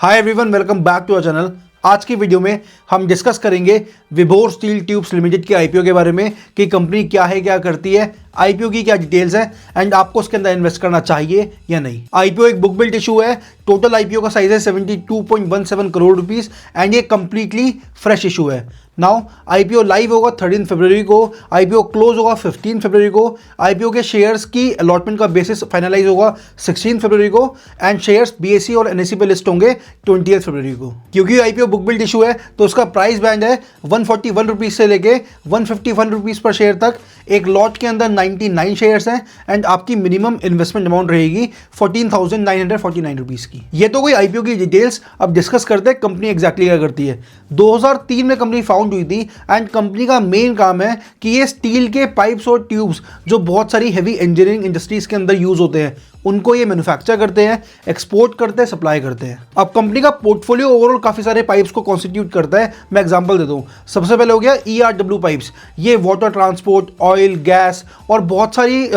Hi everyone, welcome back to our channel. आज की video में हम डिस्कस करेंगे विभोर स्टील ट्यूब्स लिमिटेड की आईपीओ के बारे में कि कंपनी क्या है, क्या करती है, आईपीओ की क्या डिटेल्स है एंड आपको उसके अंदर इन्वेस्ट करना चाहिए या नहीं। आईपीओ एक बुक बिल्ट इशू है। टोटल आईपीओ का साइज है 72.17 करोड़ रुपीस एंड ये कंप्लीटली फ्रेश इशू है। नाउ आईपीओ लाइव होगा 13 फरवरी को, आईपीओ क्लोज होगा 15 फरवरी को, आईपीओ के शेयर्स की अलॉटमेंट का बेसिस फाइनलाइज होगा 16 फरवरी को एंड शेयर्स बीएसई और एनएसई पे लिस्ट होंगे 20 फरवरी को। क्योंकि आईपीओ बुक बिल्ट इशू है तो उसका प्राइस बैंड है 141 रुपीज से लेके 151 रुपीज पर शेयर तक। एक लॉट के अंदर 99 शेयर्स हैं एंड आपकी मिनिमम इन्वेस्टमेंट अमाउंट रहेगी 14,949 रुपीज की। ये तो कोई आईपीओ की डिटेल्स। अब डिस्कस करते हैं कंपनी एग्जैक्टली क्या करती है। 2003 में कंपनी फाउंड हुई थी एंड कंपनी का मेन काम है कि ये स्टील के पाइप्स और ट्यूब्स जो बहुत सारी हैवी इंजीनियरिंग इंडस्ट्रीज के अंदर यूज होते हैं उनको ये मैन्युफैक्चर करते हैं, एक्सपोर्ट करते हैं, सप्लाई करते हैं। अब कंपनी का पोर्टफोलियो ओवरऑल काफी सारे पाइप्स को कॉन्स्टिट्यूट करता है। मैं एग्जांपल देता हूँ। सबसे पहले हो गया ERW पाइप्स। ये वाटर ट्रांसपोर्ट, ऑयल, गैस और बहुत सारी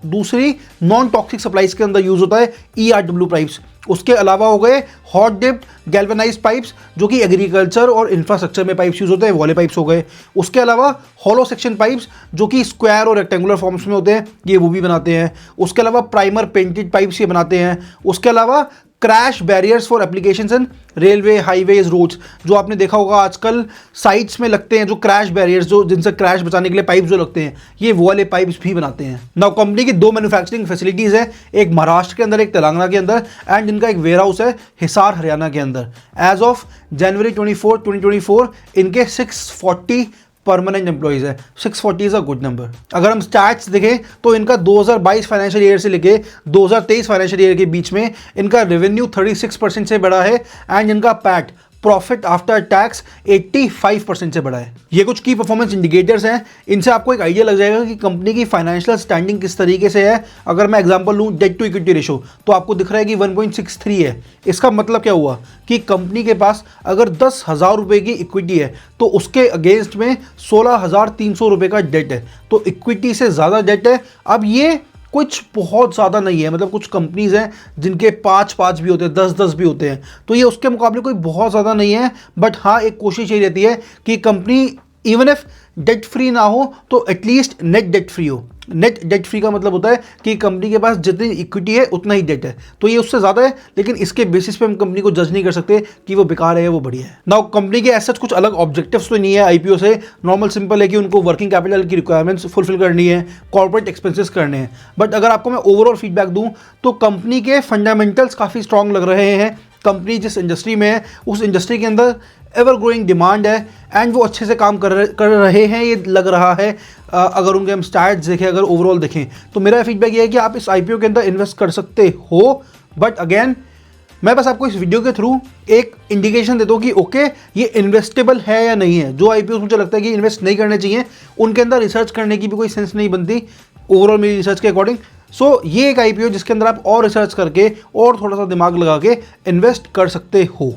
दूसरी नॉन टॉक्सिक सप्लाईज के अंदर यूज होता है ERW पाइप्स। उसके अलावा हो गए हॉट डिप्ड गैल्वेनाइज पाइप्स जो कि एग्रीकल्चर और इंफ्रास्ट्रक्चर में पाइप्स यूज होते हैं, वाले पाइप्स हो गए। उसके अलावा हॉलो सेक्शन पाइप्स जो कि स्क्वायर और रेक्टेंगुलर फॉर्म्स में होते हैं, ये वो भी बनाते हैं। उसके अलावा प्राइमर पेंटेड पाइप्स ये बनाते हैं। उसके अलावा crash barriers for applications in railways, highways, roads, जो आपने देखा होगा आजकल साइट्स में लगते हैं जो क्रैश बैरियर्स, जो जिनसे क्रैश बचाने के लिए पाइप्स जो लगते हैं, ये वो वाले पाइप्स भी बनाते हैं। नाउ कंपनी की दो मैन्युफैक्चरिंग फैसिलिटीज है, एक महाराष्ट्र के अंदर, एक तेलंगाना के अंदर एंड इनका एक वेयर हाउस है हिसार, हरियाणा के अंदर। एज ऑफ जनवरी 24, 2024 इनके 640 परमानेंट एम्प्लॉइज है। 640 इज अ गुड नंबर। अगर हम स्टैट्स देखें तो इनका 2022 फाइनेंशियल ईयर से लेके 2023 फाइनेंशियल ईयर के बीच में इनका रेवेन्यू 36% से बढ़ा है एंड इनका पैट, प्रॉफिट आफ्टर टैक्स, 85% से बढ़ा है। ये कुछ की परफॉर्मेंस इंडिकेटर्स हैं, इनसे आपको एक आइडिया लग जाएगा कि कंपनी की फाइनेंशियल स्टैंडिंग किस तरीके से है। अगर मैं एग्जांपल लूँ डेट टू इक्विटी रेशो तो आपको दिख रहा है कि 1.63 है। इसका मतलब क्या हुआ कि कंपनी के पास अगर 10,000 रुपये की इक्विटी है तो उसके अगेंस्ट में 16,300 रुपये का डेट है, तो इक्विटी से ज़्यादा डेट है। अब ये कुछ बहुत ज़्यादा नहीं है, मतलब कुछ कंपनीज हैं जिनके 5 भी होते हैं, 10 भी होते हैं, तो ये उसके मुकाबले कोई बहुत ज़्यादा नहीं है। बट हाँ, एक कोशिश ये रहती है कि company even if debt free ना हो तो एटलीस्ट नेट डेट फ्री हो। नेट डेट फ्री का मतलब होता है कि कंपनी के पास जितनी इक्विटी है उतना ही डेट है, तो ये उससे ज़्यादा है, लेकिन इसके बेसिस पे हम कंपनी को जज नहीं कर सकते कि वो बेकार है या वो बढ़िया है। नाउ कंपनी के ऐसा कुछ अलग ऑब्जेक्टिव्स तो नहीं है आईपीओ से। नॉर्मल सिंपल है कि उनको वर्किंग कैपिटल की रिक्वायरमेंट्स फुलफिल करनी है, कॉर्पोरेट एक्सपेंसेस करने हैं। बट अगर आपको मैं ओवरऑल फीडबैक दूँ तो कंपनी के फंडामेंटल्स काफ़ी स्ट्रॉन्ग लग रहे हैं। कंपनी जिस इंडस्ट्री में है उस इंडस्ट्री के अंदर एवर ग्रोइंग डिमांड है एंड वो अच्छे से काम कर रहे हैं, ये लग रहा है। अगर उनके हम स्टैट्स देखें, अगर ओवरऑल देखें तो मेरा फीडबैक ये है कि आप इस आईपीओ के अंदर इन्वेस्ट कर सकते हो। बट अगेन मैं बस आपको इस वीडियो के थ्रू एक इंडिकेशन देता हूँ कि ओके ये इन्वेस्टेबल है या नहीं है। जो आईपीओ मुझे लगता है कि इन्वेस्ट नहीं करने चाहिए उनके अंदर रिसर्च करने की भी कोई सेंस नहीं बनती ओवरऑल मेरी रिसर्च के अकॉर्डिंग। सो ये एक आईपीओ जिसके अंदर आप और रिसर्च करके और थोड़ा सा दिमाग लगा के इन्वेस्ट कर सकते हो।